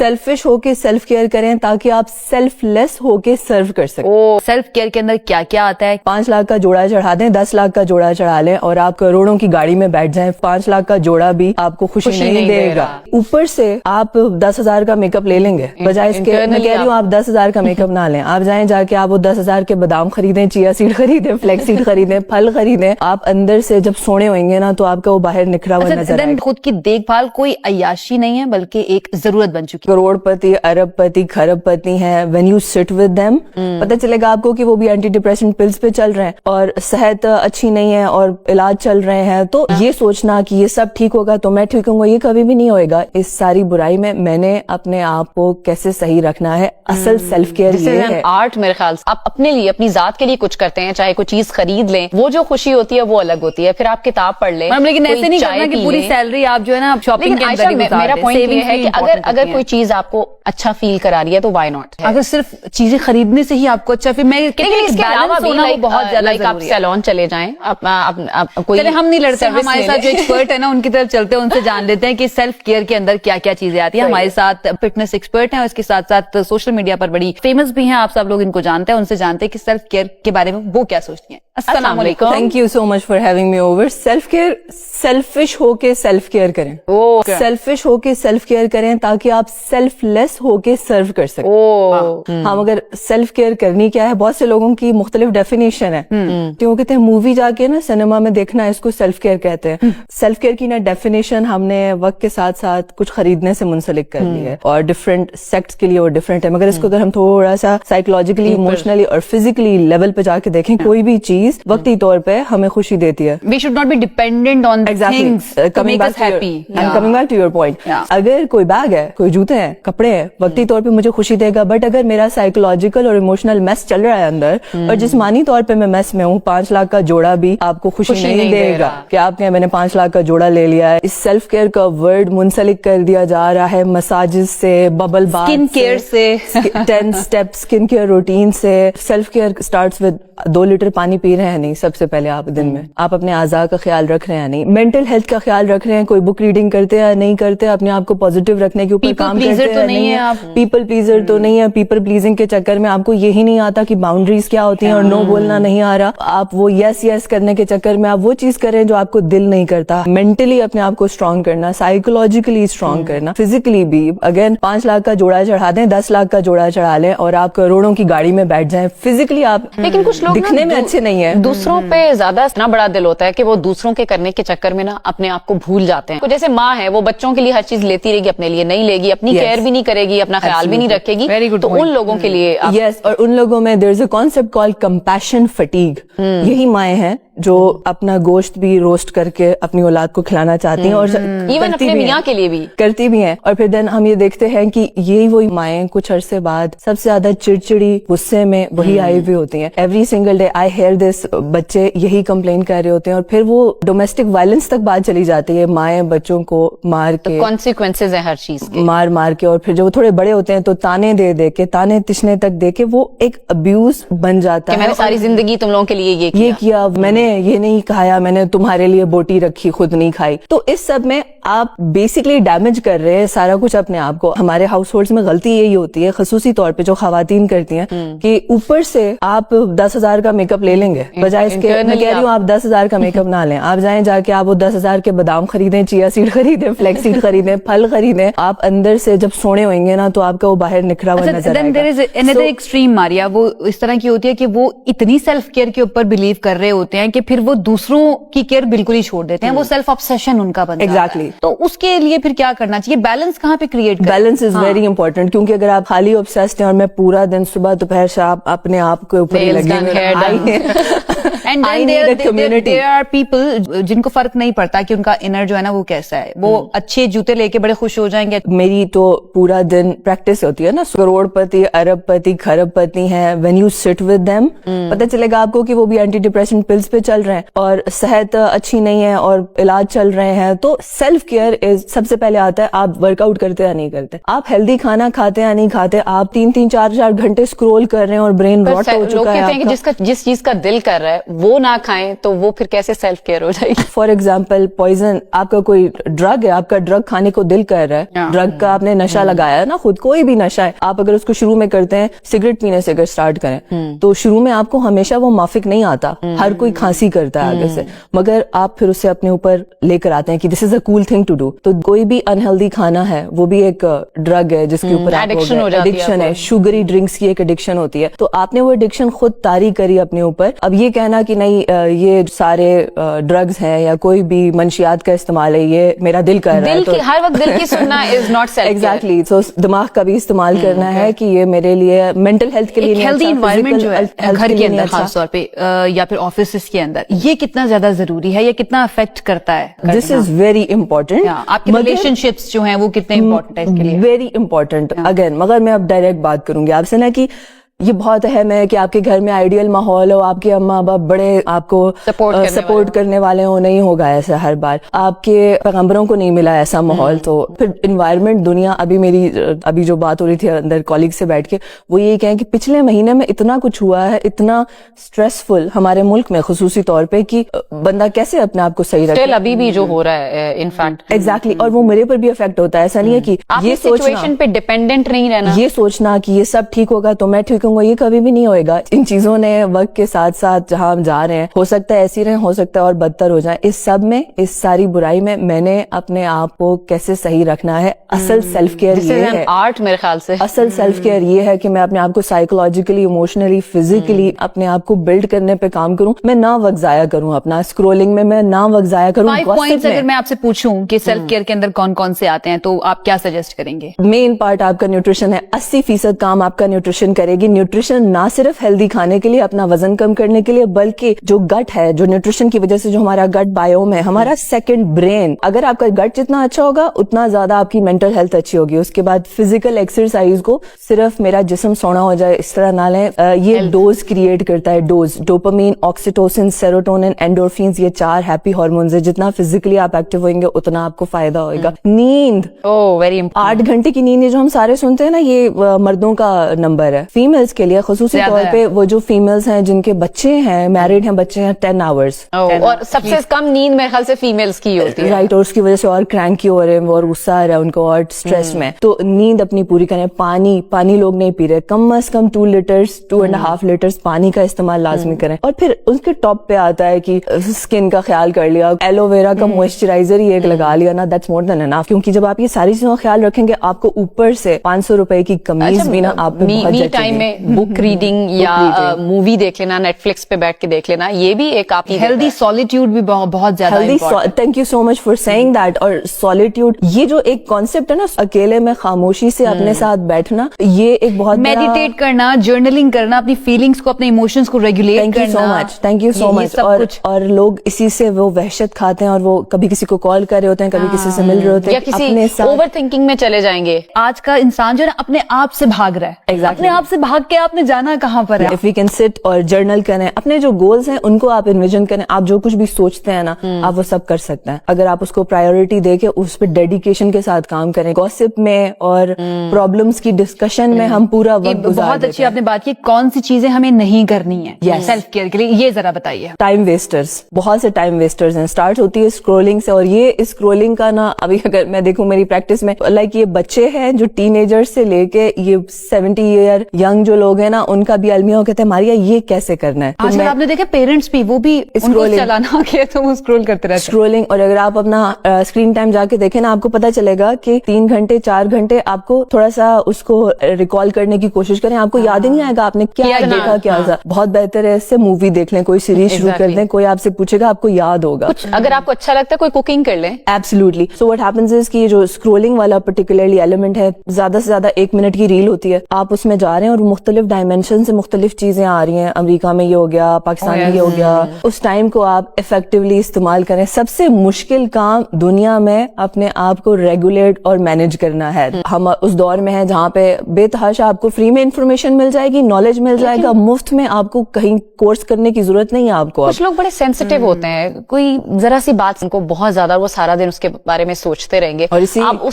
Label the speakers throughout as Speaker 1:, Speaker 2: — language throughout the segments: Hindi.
Speaker 1: सेल्फिश होके सेल्फ केयर करें ताकि आप सेल्फलेस होके सर्व कर सकें।
Speaker 2: सेल्फ केयर के अंदर क्या क्या आता है?
Speaker 1: 5 लाख का जोड़ा चढ़ा दें, 10 लाख का जोड़ा चढ़ा लें और आप करोड़ों की गाड़ी में बैठ जाएं, 5 लाख का जोड़ा भी आपको खुशी नहीं देगा। ऊपर से आप 10,000 का मेकअप ले लेंगे, बजाय इसके मैं कह रही हूँ आप 10,000 का मेकअप ना लें। आप जाएं जाके आप वो 10,000 के बादाम खरीदें, चिया सीड खरीदें, फ्लेक्स सीड खरीदें, फल खरीदें। आप अंदर से जब सोने होंगे ना तो आपका वो बाहर निखरा हुआ नजर आएगा।
Speaker 2: खुद की देखभाल कोई अय्याशी नहीं है बल्कि एक जरूरत बन चुकी है।
Speaker 1: करोड़पति, अरबपति, खरबपति हैं, when you sit with them पता चलेगा आपको कि वो भी एंटी डिप्रेशन पिल्स पे चल रहे हैं और सेहत अच्छी नहीं है और इलाज चल रहे हैं। तो ये सोचना कि ये सब ठीक होगा तो मैं ठीक होऊंगा, ये कभी भी नहीं होएगा। इस सारी बुराई में मैंने अपने आप को कैसे सही रखना है, असल सेल्फ केयर ये है।
Speaker 2: आर्ट मेरे ख्याल से आप अपने लिए, अपनी जात के लिए कुछ करते हैं, चाहे कोई चीज खरीद लें, वो जो खुशी होती है वो अलग होती है। फिर आप किताब पढ़ लें,
Speaker 3: लेकिन ऐसे नहीं करना कि पूरी सैलरी आप जो है ना शॉपिंग के अंदर ही गुजार दें।
Speaker 2: मेरा पॉइंट ये है कि अगर कोई चीज आपको अच्छा फील करा रही है तो व्हाई नॉट।
Speaker 3: अगर सिर्फ चीजें खरीदने से ही आपको अच्छा फिर मैं
Speaker 2: इसके अलावा भी
Speaker 3: बहुत ज्यादा
Speaker 2: आप सैलून चले जाएं, कोई
Speaker 3: हम नहीं लड़ते, हमारे साथ जो एक्सपर्ट है ना उनकी तरफ चलते हैं, उनसे जान लेते हैं कि सेल्फ केयर के अंदर क्या क्या चीजें आती है। हमारे साथ फिटनेस एक्सपर्ट हैं और इसके साथ साथ सोशल मीडिया पर बड़ी फेमस भी हैं, आप सब लोग इनको जानते हैं, उनसे जानते हैं कि सेल्फ केयर के बारे में वो क्या सोचती हैं। अस्सलाम वालेकुम,
Speaker 1: thank you so much for having me over. Self care selfish होके सेल्फ केयर करें, सेल्फिश होके सेल्फ केयर करें ताकि आप सेल्फलेस होके सर्व कर सकें। हम अगर सेल्फ केयर करनी क्या है, बहुत से लोगों की मुख्तलिफ डेफिनेशन है। क्यों कहते हैं मूवी जाके ना सिनेमा में देखना इसको सेल्फ केयर कहते हैं। सेल्फ केयर की ना डेफिनेशन हमने वक्त के साथ साथ कुछ खरीदने से मुंसलिक कर ली है और डिफरेंट सेक्ट्स के लिए वो डिफरेंट है। मगर इसको अगर हम थोड़ा सा साइकोलॉजिकली, इमोशनली और फिजिकली लेवल पे जाके देखें, कोई भी चीज वक्ती तौर पे हमें खुशी देती है।
Speaker 3: We should not be dependent on things to make us happy.
Speaker 1: I'm coming back to your point. अगर कोई बैग है, कोई जूते हैं, कपड़े हैं, वक्ती तौर पे मुझे खुशी देगा। बट अगर मेरा साइकोलॉजिकल और इमोशनल मेस चल रहा है अंदर और जिस्मानी तौर पे मैं मेस में हूँ, 5 लाख का जोड़ा भी आपको खुशी नहीं देगा कि आपने मैंने 5 लाख का जोड़ा ले लिया है। इस सेल्फ केयर का वर्ड मुंसलिक कर दिया जा रहा है मसाजेस से, बबल बाथ,
Speaker 3: स्किन केयर से,
Speaker 1: 10 स्टेप स्किन केयर रूटीन से। Self care starts with 2 litre पानी पी रहे हैं नहीं, सबसे पहले आप दिन में आप अपने आज़ा का ख्याल रख रहे हैं नहीं, मेंटल हेल्थ का ख्याल रख रहे हैं, कोई बुक रीडिंग करते हैं नहीं करते, अपने आप को पॉजिटिव रखने के ऊपर काम करते हैं नहीं है, पीपल प्लीजर तो नहीं है। पीपल प्लीजिंग के चक्कर में आपको यही नहीं आता कि बाउंड्रीज क्या होती हैं और नो बोलना नहीं आ रहा। आप वो यस यस करने के चक्कर में आप वो चीज करें जो आपको दिल नहीं करता। मेंटली अपने आप को स्ट्रांग करना, साइकोलॉजिकली स्ट्रांग करना, फिजिकली भी। अगेन 5 लाख का जोड़ा चढ़ा दें, 10 लाख का जोड़ा चढ़ा लें और आप करोड़ों की गाड़ी में बैठ जाएं, फिजिकली आप
Speaker 2: लेकिन कुछ लोग
Speaker 1: दिखने में अच्छे नहीं है।
Speaker 2: दूसरों पे ज्यादा इतना बड़ा दिल होता है कि वो दूसरों के करने के चक्कर में ना अपने आप को भूल जाते हैं। तो जैसे माँ है, वो बच्चों के लिए हर चीज लेती रहेगी, अपने लिए नहीं लेगी, अपनी केयर भी नहीं करेगी, अपना ख्याल भी नहीं रखेगी। तो उन लोगों के लिए
Speaker 1: यस, और उन लोगों में there is a concept called compassion fatigue. यही माएँ हैं जो अपना गोश्त भी रोस्ट करके अपनी औलाद को खिलाना चाहती हैं और
Speaker 2: इवन अपने मियाँ के लिए भी
Speaker 1: करती भी हैं। और फिर देन हम ये देखते हैं कि यही वही माएँ कुछ अरसे बाद सबसे ज्यादा चिड़चिड़ी, गुस्से में वही आई हुई होती हैं। Every single day I hear this, बच्चे यही कंप्लेन कर रहे होते हैं और फिर वो डोमेस्टिक वायलेंस तक बात चली जाती है। माएँ बच्चों को मार के,
Speaker 2: कॉन्सिक्वेंसेज है हर चीज के,
Speaker 1: मार के, और फिर जब वो थोड़े बड़े होते हैं तो ताने दे के, ताने तिशने तक दे के वो एक अब्यूज बन जाता है।
Speaker 2: मैंने सारी जिंदगी तुम लोगों के लिए ये
Speaker 1: किया, मैंने ये नहीं खाया, मैंने तुम्हारे लिए बोटी रखी, खुद नहीं खाई। तो इस सब में आप बेसिकली डैमेज कर रहे हैं सारा कुछ अपने आप को। हमारे हाउस होल्ड्स में गलती यही होती है, खसूसी तौर पे जो खवातीन करती हैं, कि ऊपर से आप 10,000 का मेकअप ले लेंगे, बजाय इसके मैं कह रही हूँ आप 10,000 का मेकअप ना लें। आप जाएं जाके आप वो 10,000 के बादाम खरीदें, चिया सीड खरीदें, फ्लेक्स सीड खरीदें, फल खरीदें। आप अंदर से जब सोने होंगे ना तो आपका वो बाहर निखरा हुआ नजर आएगा।
Speaker 3: देयर इज अनदर एक्सट्रीम मारिया, वो इस तरह की होती है कि वो इतनी सेल्फ केयर के ऊपर बिलीव कर रहे होते हैं कि फिर वो दूसरों की केयर बिल्कुल ही छोड़ देते हैं। वो सेल्फ ऑब्सेशन उनका बन जाता है।
Speaker 1: एग्जैक्टली।
Speaker 3: तो उसके लिए फिर क्या करना चाहिए? बैलेंस कहाँ पे क्रिएट करें?
Speaker 1: बैलेंस इज वेरी इंपॉर्टेंट, क्योंकि अगर आप खाली ऑब्सेस्ड हैं और मैं पूरा दिन सुबह दोपहर शाम अपने आप के ऊपर ही लगी
Speaker 3: एंड देयर आर पीपल जिनको फर्क नहीं पड़ता कि उनका इनर जो है ना वो कैसा है। वो अच्छे जूते लेके बड़े खुश हो जाएंगे।
Speaker 1: मेरी तो पूरा दिन प्रैक्टिस होती है ना, करोड़पति, अरबपति, खरबपति हैं, when you sit with them पता चलेगा आपको कि वो भी एंटी डिप्रेशन पिल्स पे चल रहे हैं और सेहत अच्छी नहीं है और इलाज चल रहे हैं। तो सेल्फ केयर इज सबसे पहले आता है आप वर्कआउट करते या नहीं करते, आप हेल्दी खाना खाते या नहीं खाते, आप 3-3, 4-4 घंटे स्क्रॉल कर रहे हैं और ब्रेन रॉट हो चुका है।
Speaker 2: जिस चीज का दिल कर रहा है है वो ना खाएं तो वो फिर कैसे सेल्फ केयर हो जाएगी?
Speaker 1: फॉर एग्जाम्पल पॉइजन, आपका कोई ड्रग है, आपका ड्रग खाने को दिल कर रहा है, ड्रग का आपने नशा लगाया है ना, खुद कोई भी नशा है, आप अगर उसको शुरू में करते हैं, सिगरेट पीने से अगर स्टार्ट करें तो शुरू में आपको हमेशा वो माफिक नहीं आता, हर कोई खांसी करता है आगे से, मगर आप फिर उसे अपने ऊपर लेकर आते हैं कि this is a cool thing to do. तो कोई भी अनहेल्दी खाना है वो भी एक ड्रग है जिसके ऊपर
Speaker 2: addiction हो जाती है
Speaker 1: एडिक्शन है, शुगरी ड्रिंक्स की एक एडिक्शन होती है, तो आपने वो एडिक्शन खुद तारी करी अपने ऊपर। अब ये कहना कि नहीं ये सारे ड्रग्स हैं या कोई भी मंशियात का इस्तेमाल है, ये मेरा दिल कर रहा है,
Speaker 2: दिल की हर वक्त दिल की सुनना इज नॉट सेल्फ
Speaker 1: एग्जैक्टली, तो दिमाग का भी इस्तेमाल करना है कि ये मेरे लिए मेंटल हेल्थ के लिए नहीं
Speaker 3: हेल्दी
Speaker 1: अच्छा,
Speaker 3: इन्वायरमेंट जो है
Speaker 1: physical health
Speaker 3: घर
Speaker 1: के
Speaker 3: के
Speaker 1: लिए
Speaker 3: अंदर
Speaker 1: नहीं अच्छा।
Speaker 3: खासतौर पे या फिर ऑफिस के अंदर, ये कितना ज्यादा जरूरी है, ये कितना अफेक्ट करता है?
Speaker 1: This is very important.
Speaker 3: आपके रिलेशनशिप्स जो हैं वो कितने इंपॉर्टेंट है इसके लिए?
Speaker 1: वेरी इंपॉर्टेंट अगेन, मगर मैं अब डायरेक्ट बात करूंगी आपसे ना कि ये बहुत अहम है कि आपके घर में आइडियल माहौल हो, आपके अम्मा बाप बड़े आपको सपोर्ट करने वाले हो, नहीं होगा ऐसा हर बार, आपके पैगंबरों को नहीं मिला ऐसा माहौल, तो फिर इन्वायरमेंट दुनिया अभी जो बात हो रही थी अंदर कॉलीग से बैठ के, वो यही कहें कि पिछले महीने में इतना कुछ हुआ है, इतना स्ट्रेसफुल हमारे मुल्क में खुसूसी तौर पे कि बंदा कैसे अपने आप को सही रखे।
Speaker 2: स्टिल अभी भी जो हो रहा है इनफैक्ट
Speaker 1: एग्जैक्टली, और वो मेरे पर भी इफेक्ट होता है, ऐसा नहीं है कि ये
Speaker 2: सिचुएशन पे डिपेंडेंट नहीं रहना,
Speaker 1: ये सोचना कि ये सब ठीक होगा तो मैं ठीक हूँ, ये कभी भी नहीं होएगा। इन चीजों ने वक्त के साथ साथ जहां हम जा रहे हैं, हो सकता है ऐसी रहे, हो सकता है और बदतर हो जाए, इस सब में, इस सारी बुराई में मैंने अपने आप को कैसे सही रखना है, असल सेल्फ केयर ये है,
Speaker 2: आर्ट मेरे ख्याल से
Speaker 1: असल सेल्फ केयर ये है कि मैं अपने आप को साइकोलॉजिकली, इमोशनली, फिजिकली अपने आप को बिल्ड करने पे काम करूं, मैं ना वक्त जाया करूं अपना स्क्रोलिंग में, मैं ना वक्त जाया करूं
Speaker 3: 5 पॉइंट्स अगर मैं आपसे पूछूं कि सेल्फ केयर के अंदर कौन कौन से आते हैं तो आप क्या सजेस्ट करेंगे?
Speaker 1: मेन पार्ट आपका न्यूट्रिशन है, 80% काम आपका न्यूट्रिशन करेगी। न्यूट्रिशन ना सिर्फ हेल्दी खाने के लिए, अपना वजन कम करने के लिए, बल्कि जो गट है, जो न्यूट्रिशन की वजह से जो हमारा गट बायोम है, हमारा सेकंड ब्रेन, अगर आपका गट जितना अच्छा होगा उतना ज्यादा आपकी मेंटल हेल्थ अच्छी होगी। उसके बाद फिजिकल एक्सरसाइज को सिर्फ मेरा जिस्म सोना हो जाए इस तरह ना लें, ये डोज क्रिएट करता है, dose, dopamine, oxytocin, serotonin, endorphins, ये 4 हैप्पी हार्मोन्स है, जितना फिजिकली आप एक्टिव होंगे उतना आपको फायदा होगा। नींद,
Speaker 2: वेरी इंपॉर्टेंट,
Speaker 1: 8 घंटे की नींद, ये जो हम सारे सुनते हैं ना, ये मर्दों का नंबर है, फीमेल्स के लिए खुसूसी तौर पे वो जो फीमेल्स हैं जिनके बच्चे हैं, मैरिड हैं, बच्चे हैं, 10 आवर्स,
Speaker 2: और सबसे कम नींद मेरे ख्याल से फीमेल्स की होती है,
Speaker 1: राइट, और उसकी वजह से और क्रैंकी हो रहे हैं, और गुस्सा आ रहा है उनको, और स्ट्रेस में, तो नींद अपनी पूरी करें। पानी लोग नहीं पी रहे, कम से कम 2 लीटर्स 2.5 लीटर्स पानी का इस्तेमाल लाजमी करें। और फिर उसके टॉप पे आता है कि स्किन का ख्याल कर लिया, एलोवेरा का मॉइस्चराइजर ही एक लगा लिया ना, दैट्स मोर देन एनफ, क्योंकि जब आप ये सारी चीजों का ख्याल रखेंगे, आपको ऊपर से 500 रुपए की कमीज भी ना आप पे बहुत
Speaker 2: मी टाइम में बुक रीडिंग या मूवी देख लेना, नेटफ्लिक्स पे बैठ के देख लेना, ये भी एक आपकी
Speaker 3: हेल्दी सॉलिट्यूड भी बहुत ज्यादा,
Speaker 1: thank you so much for saying that. और सॉलिट्यूड, ये जो एक कॉन्सेप्ट है ना, अकेले में खामोशी से अपने साथ बैठना, ये एक बहुत
Speaker 3: मेडिटेट करना, जर्नलिंग करना, अपनी फीलिंग्स को, अपने इमोशंस को रेगुलेट करना।
Speaker 1: Thank you so much. और लोग इसी से वो वहशत खाते हैं, और वो कभी किसी को कॉल कर रहे होते हैं, कभी किसी से मिल रहे होते हैं,
Speaker 2: या किसी ओवर थिंकिंग में चले जाएंगे।
Speaker 3: आज का इंसान जो है अपने आप से भाग रहा है, अपने आप से भाग के आपने जाना कहाँ पर है?
Speaker 1: इफ वी कैन सिट और जर्नल करें, अपने जो गोल्स हैं उनको आप इन्विजन करें, आप जो कुछ भी सोचते हैं ना, आप वो सब कर सकते हैं अगर आप उसको प्रायोरिटी देके उस पर डेडिकेशन के साथ काम करें। गॉसिप में और प्रॉब्लम्स की डिस्कशन में हम पूरा वक्त गुजार
Speaker 3: बहुत अच्छी आपने बात की, कौन सी चीजें हमें नहीं करनी है सेल्फ केयर के लिए, ये जरा बताइए।
Speaker 1: टाइम वेस्टर्स, बहुत से टाइम वेस्टर्स हैं, स्टार्ट होती है स्क्रोलिंग से, और ये स्क्रोलिंग का ना, अभी अगर मैं देखूं मेरी प्रैक्टिस में, लाइक ये बच्चे हैं जो टीनेजर्स से लेके ये 70 ईयर यंग जो लोग हैं ना, उनका भी अलमिया हो, कहते हैं मारिया ये कैसे करना है।
Speaker 3: आजकल आपने देखा पेरेंट्स भी, वो भी उनको चलाना के तो वो स्क्रॉल करते रहते हैं,
Speaker 1: स्क्रोलिंग। और अगर आप अपना स्क्रीन टाइम जाके देखें ना, आपको पता चलेगा कि 3 घंटे 4 घंटे आपको थोड़ा सा उसको रिकॉल करने की कोशिश करें, आपको याद ही नहीं आएगा आपने क्या देखा, क्या था। बहुत बेहतर है इससे मूवी देख लें, कोई सीरीज शुरू कर दें, कोई आपसे पूछेगा आपको याद होगा।
Speaker 2: कुछ अगर आपको अच्छा लगता है कोई कुकिंग कर लें।
Speaker 1: Absolutely. So what happens is कि जो स्क्रोलिंग वाला पर्टिकुलरली एलिमेंट है, ज्यादा से ज्यादा 1 मिनट की रील होती है, आप उसमें जा रहे हैं और मुख्तलिफ डायमेंशन से मुख्तलिफ चीजें आ रही हैं, अमेरिका में ये हो गया, पाकिस्तान में ये हो गया, उस टाइम को आप इफेक्टिवली इस्तेमाल करें। सबसे मुश्किल काम दुनिया में अपने आप को रेगुलेट और मैनेज करना है। हम उस दौर में हैं जहाँ पे बेतहाशा आपको फ्री में इंफॉर्मेशन मिल जाएगी, नॉलेज मिल जाएगा, मुफ्त में, आपको कहीं कोर्स करने की जरूरत नहीं है आपको।
Speaker 2: कुछ लोग बड़े सेंसिटिव होते हैं, कोई जरा सी बात उनको बहुत ज्यादा, वो सारा दिन उसके बारे में सोचते रहेंगे, और आप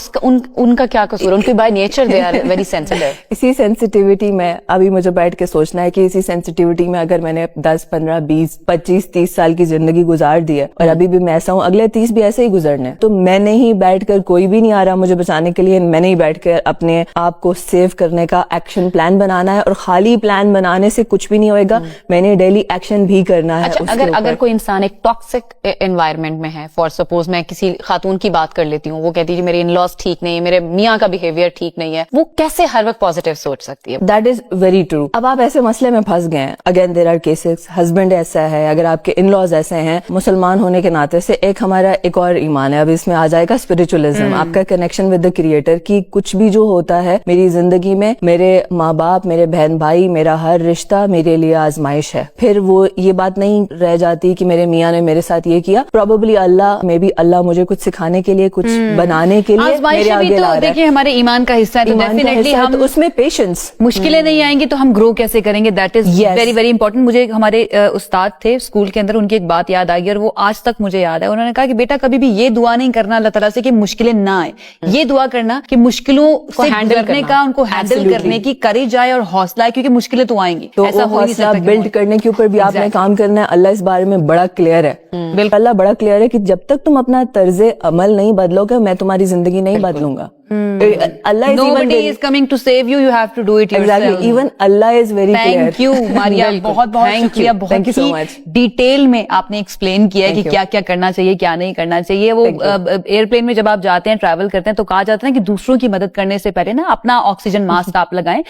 Speaker 2: उनका क्या कसूर, उनकी by nature they are very sensitive.
Speaker 1: इसी सेंसिटिविटी में अभी मुझे बैठ के सोचना है कि इसी सेंसिटिविटी में अगर मैंने 10, 15, 20, 25, 30 साल की जिंदगी गुजार दी है और अभी भी मैं ऐसा हूँ, अगले 30 भी ऐसे ही गुजरने, तो मैंने ही बैठकर, कोई भी नहीं आ रहा मुझे बचाने के लिए, मैंने ही बैठकर अपने आप को सेव करने का एक्शन प्लान बनाना है। और खाली प्लान बनाने से कुछ भी नहीं होएगा, मैंने डेली एक्शन भी करना है।
Speaker 2: अच्छा, अगर कोई इंसान एक टॉक्सिक एनवायरनमेंट में है, फॉर सपोज मैं किसी खातून की बात कर लेती हूँ, वो कहती है मेरे इन-लॉज ठीक नहीं है, मेरे मियाँ का बिहेवियर ठीक नहीं है, वो कैसे हर वक्त पॉजिटिव सोच सकती है?
Speaker 1: That is very true. अब आप ऐसे मसले में फंस गए हैं, again there are cases, husband ऐसा है, अगर आपके इन लॉज ऐसे हैं, मुसलमान होने के नाते से एक हमारा एक और ईमान है, अब इसमें आ जाएगा स्पिरिचुअलिज्म, आपका कनेक्शन विद द क्रिएटर, की कुछ भी जो होता है मेरी जिंदगी में, मेरे माँ बाप, मेरे बहन भाई, मेरा हर रिश्ता मेरे लिए आजमाइश है। फिर वो ये बात नहीं रह जाती कि मेरे मियाँ ने मेरे साथ ये किया, प्रोबेबली अल्लाह, मे बी अल्लाह मुझे कुछ सिखाने के लिए, कुछ बनाने के लिए मेरे आगे ला रहा है।
Speaker 3: देखिए हमारे ईमान का हिस्सा है, तो डेफिनेटली हम
Speaker 1: उसमें पेशेंस,
Speaker 3: मुश्किलें नहीं आएंगी तो हम ग्रो कैसे करेंगे, that is very very important. मुझे हमारे उस्ताद थे स्कूल के अंदर, उनकी एक बात याद आ गई और वो आज तक मुझे याद है। उन्होंने कहा कि बेटा कभी भी ये दुआ नहीं करना अल्लाह ताला से कि मुश्किलें ना आए, ये दुआ करना कि मुश्किलों से गुजरने का, उनको हैंडल करने की करेज आए और हौसला आए, क्योंकि मुश्किलें तो आएंगी।
Speaker 1: तो
Speaker 3: ऐसा हो नहीं
Speaker 1: हौसला
Speaker 3: सकता
Speaker 1: बिल्ड करने के ऊपर भी आपने काम करना है। अल्लाह इस बारे में बड़ा क्लियर है, बिल्कुल अल्लाह बड़ा क्लियर है कि जब तक तुम अपना तर्जे अमल नहीं बदलोगे, मैं तुम्हारी जिंदगी नहीं बदलूंगा। Allah is
Speaker 3: Nobody is coming to save you, you have to do it yourself.
Speaker 1: Exactly. Even Allah is very clear.
Speaker 3: Thank you, Maria. बहुत बहुत शुक्रिया, बहुत
Speaker 1: so
Speaker 3: ही डिटेल में आपने एक्सप्लेन किया है कि क्या क्या करना चाहिए, क्या नहीं करना चाहिए। वो एयरप्लेन में जब आप जाते हैं, ट्रैवल करते हैं, तो कहा जाता है कि दूसरों की मदद करने से पहले ना अपना ऑक्सीजन मास्क आप लगाएं।